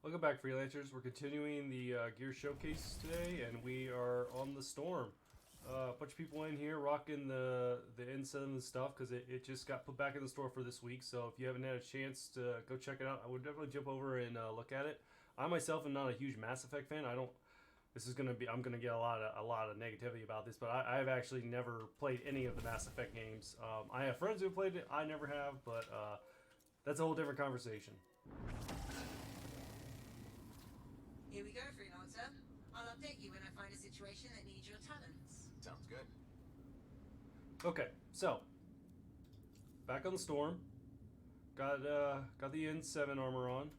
Welcome back, freelancers. We're continuing the gear showcase today, and we are on the Storm. A bunch of people in here rocking the N7 stuff because it just got put back in the store for this week. So if you haven't had a chance to go check it out, I would definitely jump over and look at it. I myself am not a huge Mass Effect fan. I'm gonna get a lot of negativity about this, but I've actually never played any of the Mass Effect games. I have friends who played it. I never have, but that's a whole different conversation. Here we go, freelancer. I'll update you when I find a situation that needs your talents. Sounds good. Okay, so back on the Storm. Got the N7 armor on.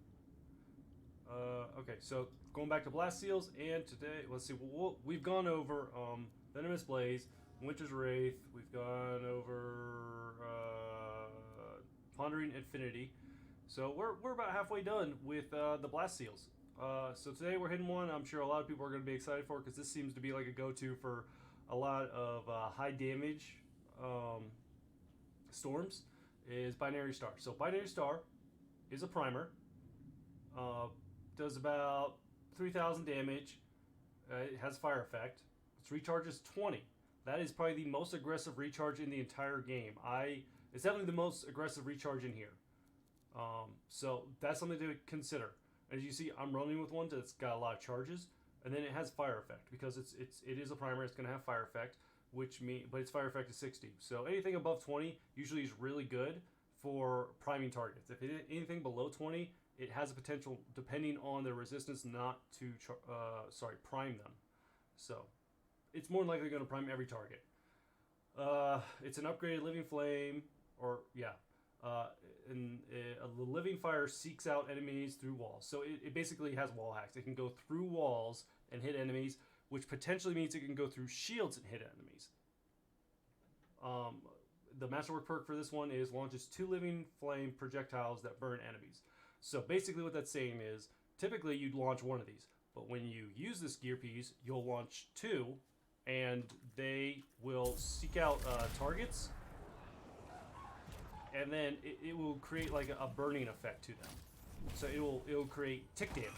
Okay, so going back to blast seals, and today, let's see, we've gone over Venomous Blaze, Winter's Wraith. We've gone over Pondering Infinity. So we're about halfway done with the blast seals. So today we're hitting one I'm sure a lot of people are going to be excited for, because this seems to be like a go-to for a lot of high damage storms, is Binary Star. So Binary Star is a primer, does about 3,000 damage, it has fire effect, its recharge is 20. That is probably the most aggressive recharge in the entire game. It's definitely the most aggressive recharge in here. So that's something to consider. As you see, I'm running with one that's got a lot of charges, and then it has fire effect because it is a primer. It's going to have fire effect, but its fire effect is 60. So anything above 20 usually is really good for priming targets. If anything below 20, it has a potential, depending on their resistance, not to prime them. So it's more than likely going to prime every target. It's an upgraded living flame, and the living fire seeks out enemies through walls. So it basically has wall hacks. It can go through walls and hit enemies, which potentially means it can go through shields and hit enemies. The masterwork perk for this one is launches 2 living flame projectiles that burn enemies. So basically what that's saying is, typically you'd launch one of these, but when you use this gear piece, you'll launch 2, and they will seek out targets, and then it will create like a burning effect to them. So it will create tick damage,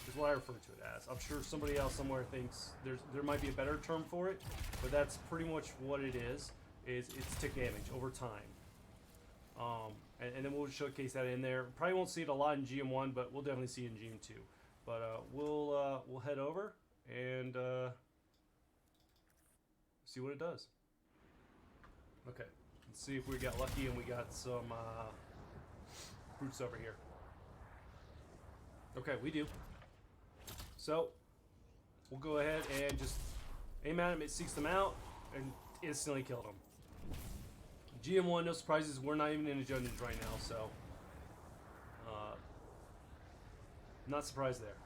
is what I refer to it as. I'm sure somebody else somewhere thinks there might be a better term for it, but that's pretty much what it is it's tick damage over time. And then we'll showcase that in there. Probably won't see it a lot in GM1, but we'll definitely see it in GM2. But we'll head over and see what it does. Okay. Let's see if we got lucky and we got some brutes over here. Okay, we do. So we'll go ahead and just aim at him. It seeks them out and instantly killed him. GM1, no surprises. We're not even in a dungeons right now, so not surprised there.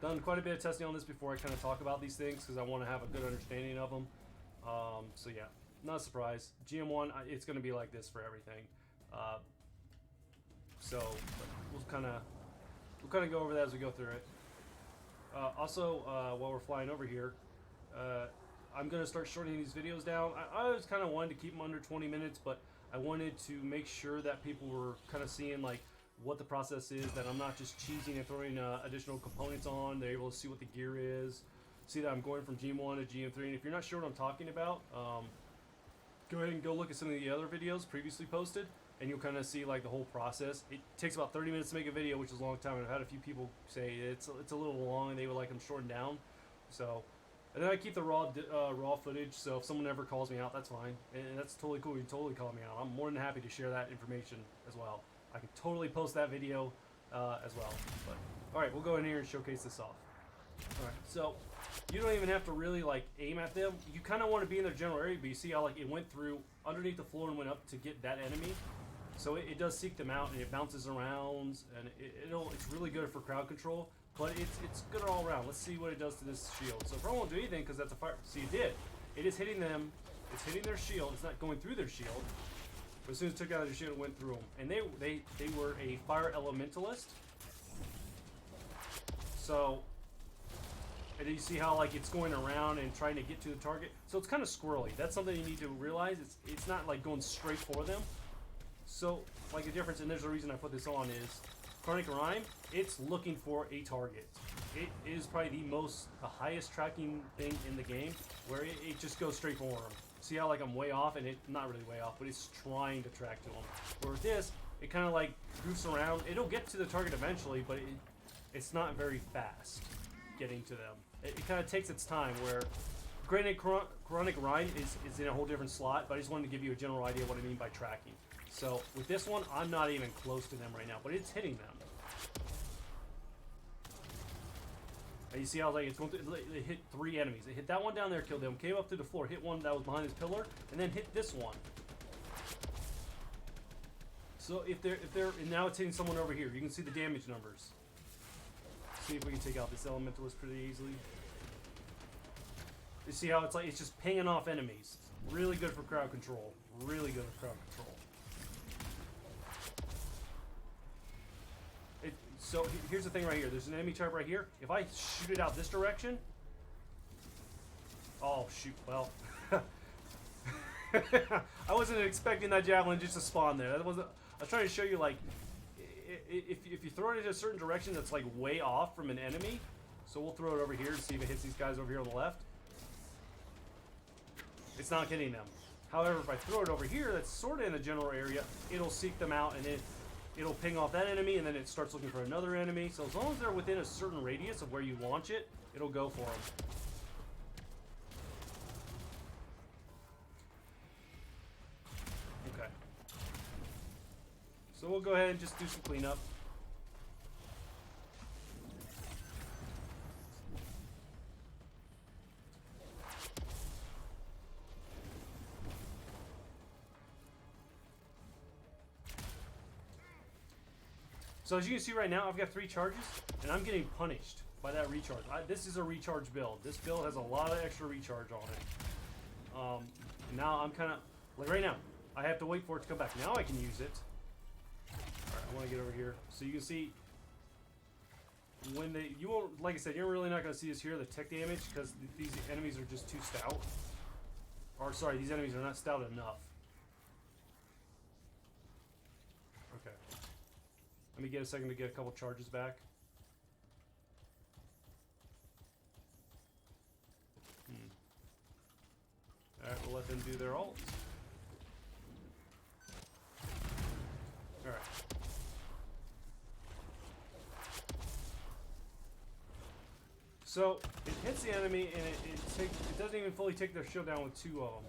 Done quite a bit of testing on this before I kind of talk about these things, because I want to have a good understanding of them. So yeah. Not a surprise. GM1, it's going to be like this for everything. So we'll kind of go over that as we go through it. Also, while we're flying over here, I'm going to start shortening these videos down. I always kind of wanted to keep them under 20 minutes, but I wanted to make sure that people were kind of seeing like what the process is, that I'm not just cheesing and throwing additional components on. They're able to see what the gear is, see that I'm going from GM1 to GM3. And if you're not sure what I'm talking about, go ahead and go look at some of the other videos previously posted, and you'll kind of see like the whole process. It takes about 30 minutes to make a video, which is a long time. I've had a few people say it's a little long and they would like them shortened down. So, and then I keep the raw footage, so if someone ever calls me out, that's fine. And that's totally cool. You can totally call me out. I'm more than happy to share that information as well. I can totally post that video as well. But all right, we'll go in here and showcase this off. All right, so you don't even have to really like aim at them. You kind of want to be in their general area, but you see how like it went through underneath the floor and went up to get that enemy. So it does seek them out, and it bounces around, and it's really good for crowd control. But it's good all around. Let's see what it does to this shield. So it probably won't do anything because that's a fire. See, it did. It is hitting them. It's hitting their shield. It's not going through their shield. But as soon as it took out their shield, it went through them. And they were a fire elementalist. So. And you see how like it's going around and trying to get to the target. So it's kind of squirrely. That's something you need to realize. It's not like going straight for them. So like the difference, and there's a reason I put this on, is Chronic Rhyme, it's looking for a target. It is probably the highest tracking thing in the game, where it just goes straight for him. See how like I'm way off, and not really way off, but it's trying to track to him. Where with this, it kind of like goofs around. It'll get to the target eventually, but it's not very fast getting to them. It kind of takes its time. Where granted, Chronic Rhyme is in a whole different slot, but I just wanted to give you a general idea of what I mean by tracking. So with this one, I'm not even close to them right now, but it's hitting them. And you see how like it's going to, it hit 3 enemies. It hit that one down there, killed them, came up through the floor, hit one that was behind his pillar, and then hit this one. So if they're and now it's hitting someone over here. You can see the damage numbers. See if we can take out this elementalist pretty easily. You see how it's like it's just pinging off enemies. Really good for crowd control. Really good for crowd control. So here's the thing right here. There's an enemy type right here. If I shoot it out this direction, oh shoot! Well, I wasn't expecting that javelin just to spawn there. That wasn't. I was trying to show you like if you throw it in a certain direction that's like way off from an enemy. So we'll throw it over here to see if it hits these guys over here on the left. It's not hitting them. However, if I throw it over here, that's sort of in the general area, it'll seek them out and it'll ping off that enemy, and then it starts looking for another enemy. So as long as they're within a certain radius of where you launch it, it'll go for them. Okay. So we'll go ahead and just do some cleanup. So as you can see right now, I've got 3 charges, and I'm getting punished by that recharge. This is a recharge build. This build has a lot of extra recharge on it. Now I'm kind of, like right now, I have to wait for it to come back. Now I can use it. Alright, I want to get over here. So you can see, when you won't, like I said, you're really not going to see this here, the tech damage, because these enemies are just too stout. Or sorry, these enemies are not stout enough. Okay. Let me get a second to get a couple charges back. Alright, we'll let them do their ult. Alright. So, it hits the enemy and it doesn't even fully take their shield down with 2 of them.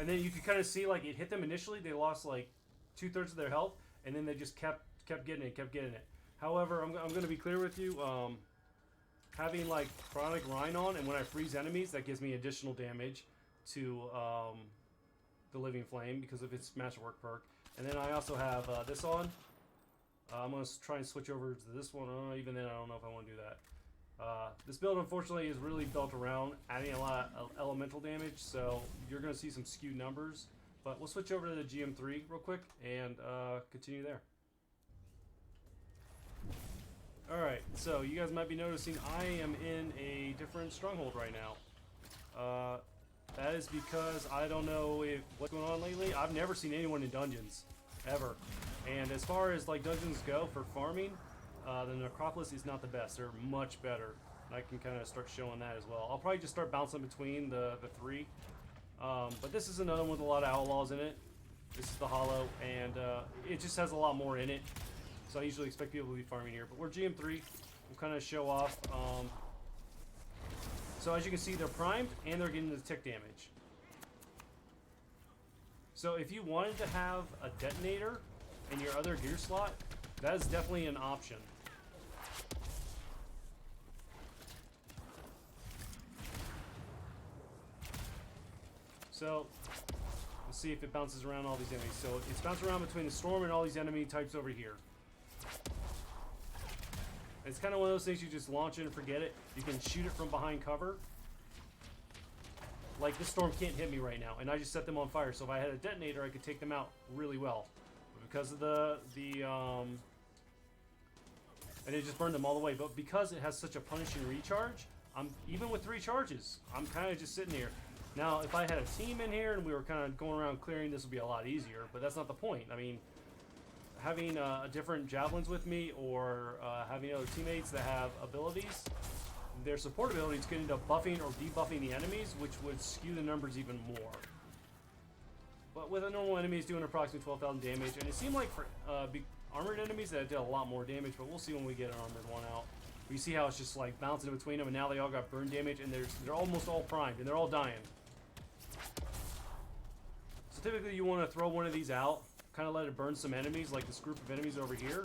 And then you can kind of see like it hit them initially, they lost like 2/3 of their health, and then they just kept getting it. However, I'm going to be clear with you. Having like Chronic Rhine on, and when I freeze enemies, that gives me additional damage to the Living Flame because of its Masterwork perk. And then I also have this on. I'm going to try and switch over to this one. Even then, I don't know if I want to do that. This build, unfortunately, is really built around adding a lot of elemental damage, so you're going to see some skewed numbers. But we'll switch over to the GM3 real quick and continue there. Alright, so you guys might be noticing I am in a different stronghold right now. That is because I don't know what's going on lately. I've never seen anyone in dungeons, ever. And as far as like dungeons go for farming, the Necropolis is not the best. They're much better. I can kind of start showing that as well. I'll probably just start bouncing between the 3. But this is another one with a lot of outlaws in it. This is the Hollow, and it just has a lot more in it. So I usually expect people to be farming here. But we're GM3. We'll kind of show off. So as you can see, they're primed, and they're getting the tick damage. So if you wanted to have a detonator in your other gear slot, that is definitely an option. So, let's see if it bounces around all these enemies. So, it's bouncing around between the storm and all these enemy types over here. It's kind of one of those things you just launch it and forget it. You can shoot it from behind cover. Like, this storm can't hit me right now, and I just set them on fire. So, if I had a detonator, I could take them out really well. But because of and it just burned them all the way. But because it has such a punishing recharge, even with 3 charges, I'm kind of just sitting here. Now, if I had a team in here and we were kind of going around clearing, this would be a lot easier, but that's not the point. I mean, having different javelins with me or having other teammates that have abilities, their support abilities could end up buffing or debuffing the enemies, which would skew the numbers even more. But with a normal enemy, it's doing approximately 12,000 damage, and it seemed like for armored enemies that did a lot more damage, but we'll see when we get an armored one out. You see how it's just like bouncing in between them, and now they all got burn damage, and they're almost all primed, and they're all dying. So typically you want to throw one of these out, kind of let it burn some enemies, like this group of enemies over here.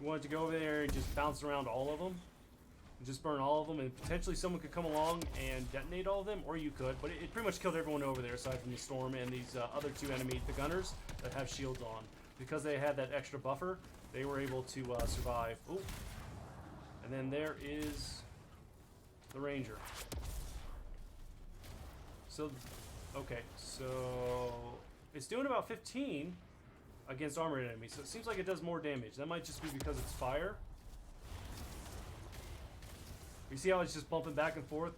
You want it to go over there and just bounce around all of them. And just burn all of them, and potentially someone could come along and detonate all of them, or you could, but it pretty much killed everyone over there aside from the Storm and these other two enemies, the Gunners, that have shields on. Because they had that extra buffer, they were able to survive. Ooh. And then there is the Ranger. So, okay, so it's doing about 15 against armored enemies, so it seems like it does more damage. That might just be because it's fire. You see how it's just bumping back and forth?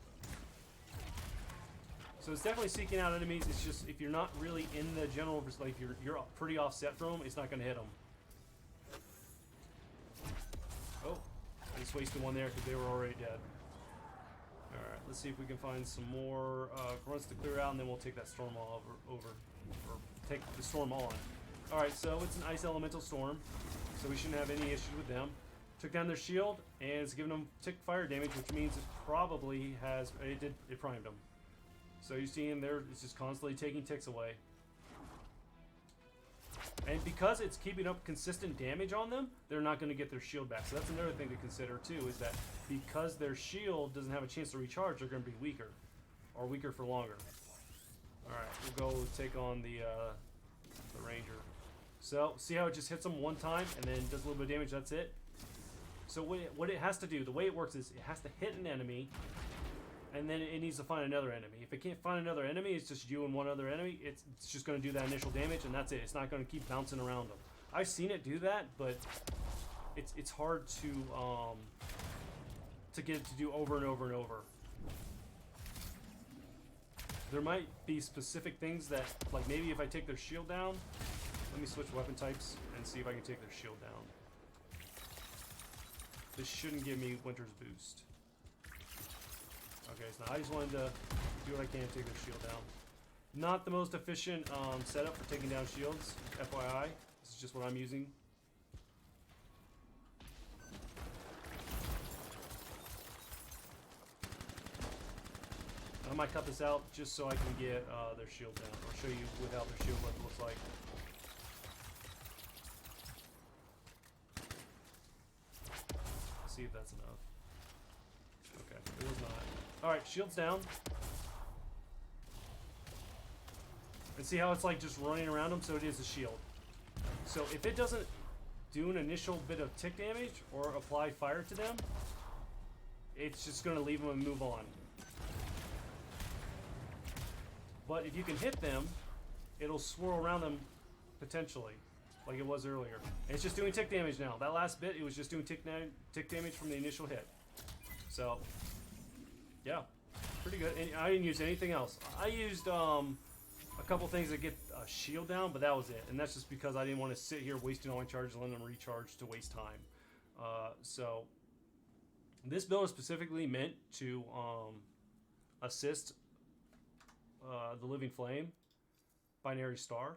So it's definitely seeking out enemies. It's just if you're not really in the general, like you're pretty offset from them, it's not going to hit them. Oh, I just wasted one there because they were already dead. All right, let's see if we can find some more grunts to clear out, and then we'll take that storm all over, or take the storm on. All right, so it's an ice elemental storm, so we shouldn't have any issues with them. Took down their shield, and it's giving them tick fire damage, which means it probably has, it primed them. So you see him there, it's just constantly taking ticks away. And because it's keeping up consistent damage on them, they're not going to get their shield back. So that's another thing to consider too, is that because their shield doesn't have a chance to recharge, they're going to be weaker. Or weaker for longer. Alright, we'll go take on the Ranger. So, see how it just hits them one time, and then does a little bit of damage, that's it? So what it has to do, the way it works is it has to hit an enemy, and then it needs to find another enemy. If it can't find another enemy, it's just you and one other enemy, it's just going to do that initial damage, and that's it. It's not going to keep bouncing around them. I've seen it do that, but it's hard to get it to do over and over and over. There might be specific things that, like maybe if I take their shield down, let me switch weapon types and see if I can take their shield down. This shouldn't give me Winter's Boost. Okay, so I just wanted to do what I can to take their shield down. Not the most efficient setup for taking down shields, FYI. This is just what I'm using. I might cut this out just so I can get their shield down, or show you without their shield what it looks like. See if that's enough. Okay, it was not. Alright, shield's down. And see how it's like just running around them? So it is a shield. So if it doesn't do an initial bit of tick damage or apply fire to them, it's just going to leave them and move on. But if you can hit them, it'll swirl around them potentially, like it was earlier. And it's just doing tick damage now. That last bit, it was just doing tick damage from the initial hit. So, yeah, pretty good. And I didn't use anything else. I used a couple things to get a shield down, but that was it. And that's just because I didn't want to sit here wasting all my charges and letting them recharge to waste time. So, this build is specifically meant to assist the Living Flame, Binary Star.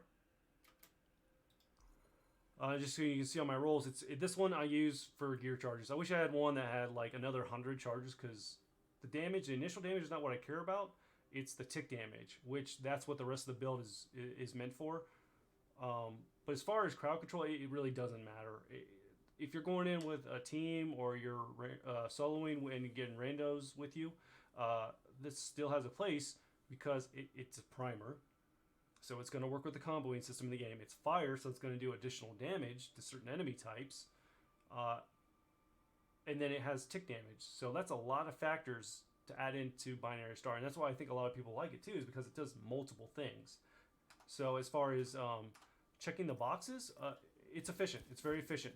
Just so you can see on my rolls, this one I use for gear charges. I wish I had one that had like another 100 charges, because the initial damage is not what I care about. It's the tick damage, which that's what the rest of the build is meant for. But as far as crowd control, it really doesn't matter. If you're going in with a team or you're soloing and you're getting randos with you, this still has a place because it's a primer. So it's going to work with the comboing system in the game. It's fire, so it's going to do additional damage to certain enemy types. And then it has tick damage. So that's a lot of factors to add into Binary Star. And that's why I think a lot of people like it too, is because it does multiple things. So as far as checking the boxes, it's efficient. It's very efficient.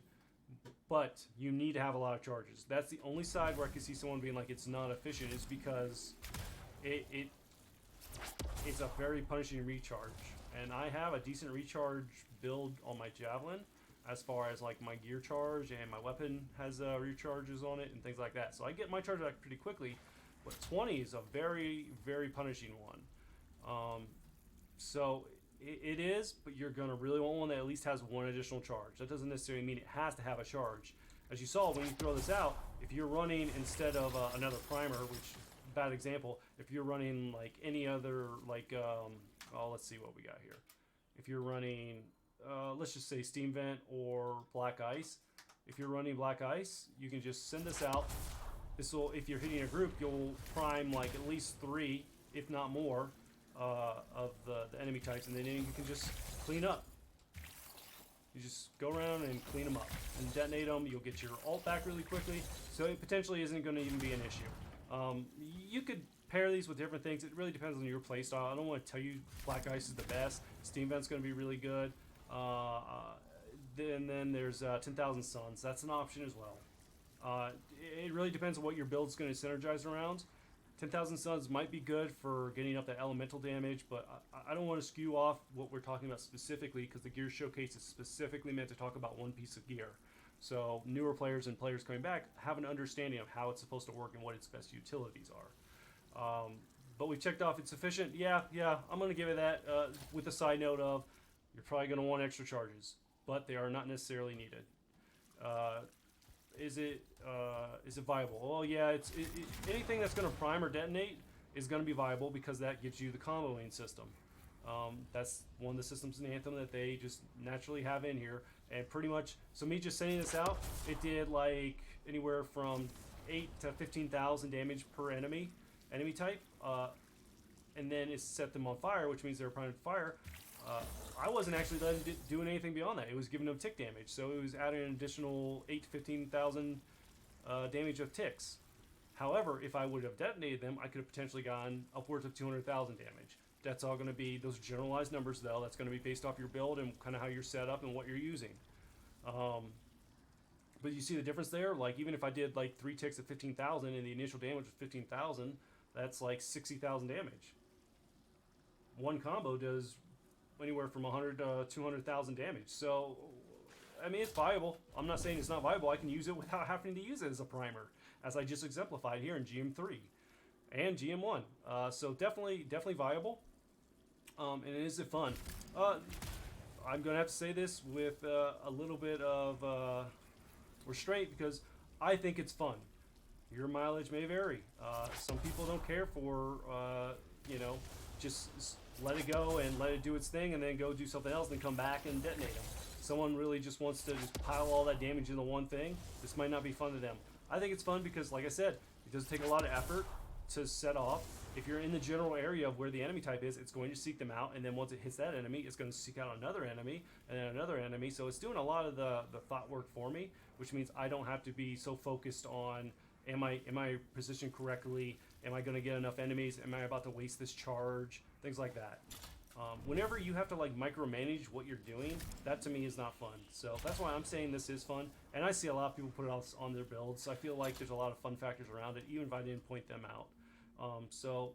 But you need to have a lot of charges. That's the only side where I can see someone being like it's not efficient, is because it's a very punishing recharge. And I have a decent recharge build on my javelin, as far as like my gear charge and my weapon has recharges on it and things like that. So I get my charge back pretty quickly, but 20 is a very, very punishing one. So it is, but you're going to really want one that at least has one additional charge. That doesn't necessarily mean it has to have a charge. As you saw, when you throw this out, if you're running instead of another primer, which, bad example, if you're running like any other, like, let's see what we got here. If you're running, let's just say Steam Vent or Black Ice, if you're running Black Ice, you can just send this out. This will, if you're hitting a group, you'll prime like at least 3, if not more, of the enemy types, and then you can just clean up. You just go around and clean them up and detonate them. You'll get your ult back really quickly, so it potentially isn't going to even be an issue. You could pair these with different things. It really depends on your playstyle. I don't want to tell you Black Ice is the best. Steam Vent's going to be really good. Then there's 10,000 Suns. That's an option as well. It really depends on what your build's going to synergize around. 10,000 Suns might be good for getting up that elemental damage, but I don't want to skew off what we're talking about specifically, because the gear showcase is specifically meant to talk about one piece of gear. So newer players and players coming back have an understanding of how it's supposed to work and what its best utilities are. But we've checked off it's sufficient. Yeah, I'm going to give it that with the side note of you're probably going to want extra charges, but they are not necessarily needed. Is it viable? Well, yeah, anything that's going to prime or detonate is going to be viable, because that gives you the comboing system. That's one of the systems in Anthem that they just naturally have in here, and pretty much, so me just sending this out, it did like anywhere from 8 to 15,000 damage per enemy type, and then it set them on fire, which means they're primed to fire. I wasn't actually doing anything beyond that. It was giving them tick damage, so it was adding an additional 8 to 15,000 damage of ticks. However, if I would have detonated them, I could have potentially gotten upwards of 200,000 damage. That's all going to be, those generalized numbers though, that's going to be based off your build and kind of how you're set up and what you're using. But you see the difference there? Like, even if I did like 3 ticks at 15,000 and the initial damage was 15,000, that's like 60,000 damage. One combo does anywhere from 100 to 200,000 damage. So, I mean, it's viable. I'm not saying it's not viable. I can use it without having to use it as a primer, as I just exemplified here in GM3 and GM1. So definitely viable. And is it fun? I'm going to have to say this with a little bit of restraint, because I think it's fun. Your mileage may vary. Some people don't care for, just let it go and let it do its thing and then go do something else and then come back and detonate them. Someone really just wants to just pile all that damage into one thing. This might not be fun to them. I think it's fun because, like I said, it does take a lot of effort to set off. If you're in the general area of where the enemy type is, it's going to seek them out, and then once it hits that enemy, it's going to seek out another enemy and then another enemy. So it's doing a lot of the thought work for me, which means I don't have to be so focused on am I positioned correctly? Am I going to get enough enemies? Am I about to waste this charge? Things like that. Whenever you have to like micromanage what you're doing, that to me is not fun. So that's why I'm saying this is fun. And I see a lot of people put it on their builds. So I feel like there's a lot of fun factors around it, even if I didn't point them out. So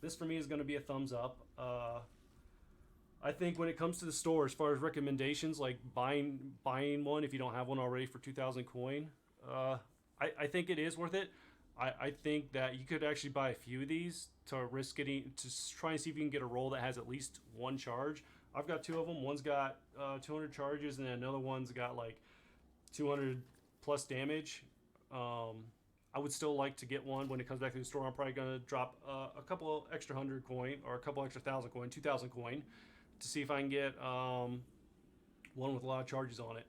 this for me is going to be a thumbs up. I think when it comes to the store, as far as recommendations, like buying one if you don't have one already for 2,000 coin, I think it is worth it. I think that you could actually buy a few of these to risk getting, to try and see if you can get a roll that has at least one charge. I've got 2 of them. One's got 200 charges, and then another one's got like 200 plus damage. I would still like to get one when it comes back to the store. I'm probably going to drop a couple extra 100 coin or a couple extra 1,000 coin, 2,000 coin, to see if I can get one with a lot of charges on it.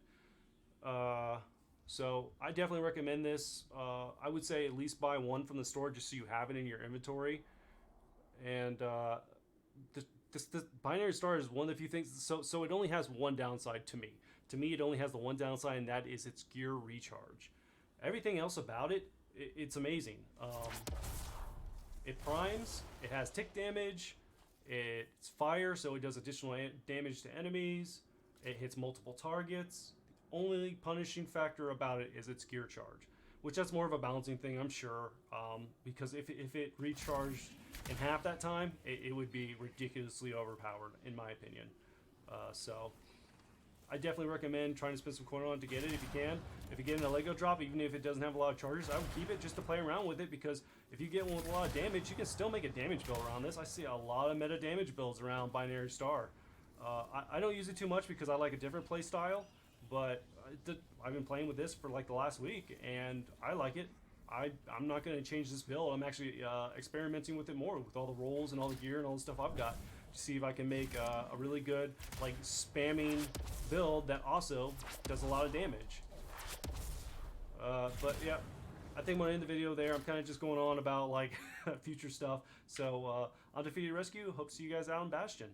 So I definitely recommend this. I would say at least buy one from the store just so you have it in your inventory. And the binary star is one of the few things. So it only has one downside to me. To me, it only has the one downside, and that is its gear recharge. Everything else about it, it's amazing. It primes. It has tick damage. It's fire, so it does additional damage to enemies. It hits multiple targets. Only punishing factor about it is its gear charge, which that's more of a balancing thing, I'm sure, because if it recharged in half that time, it would be ridiculously overpowered, in my opinion. So I definitely recommend trying to spend some coin on it to get it if you can. If you get in a Lego drop, even if it doesn't have a lot of charges, I would keep it just to play around with it, because if you get one with a lot of damage, you can still make a damage build around this. I see a lot of meta damage builds around Binary Star. I don't use it too much because I like a different play style, but I've been playing with this for like the last week, and I like it. I'm not going to change this build. I'm actually experimenting with it more, with all the rolls and all the gear and all the stuff I've got, to see if I can make a really good, like, spamming build that also does a lot of damage. But yeah, I think I'm going to end the video there. I'm kind of just going on about like future stuff. So Undefeated Rescue, hope to see you guys out in Bastion.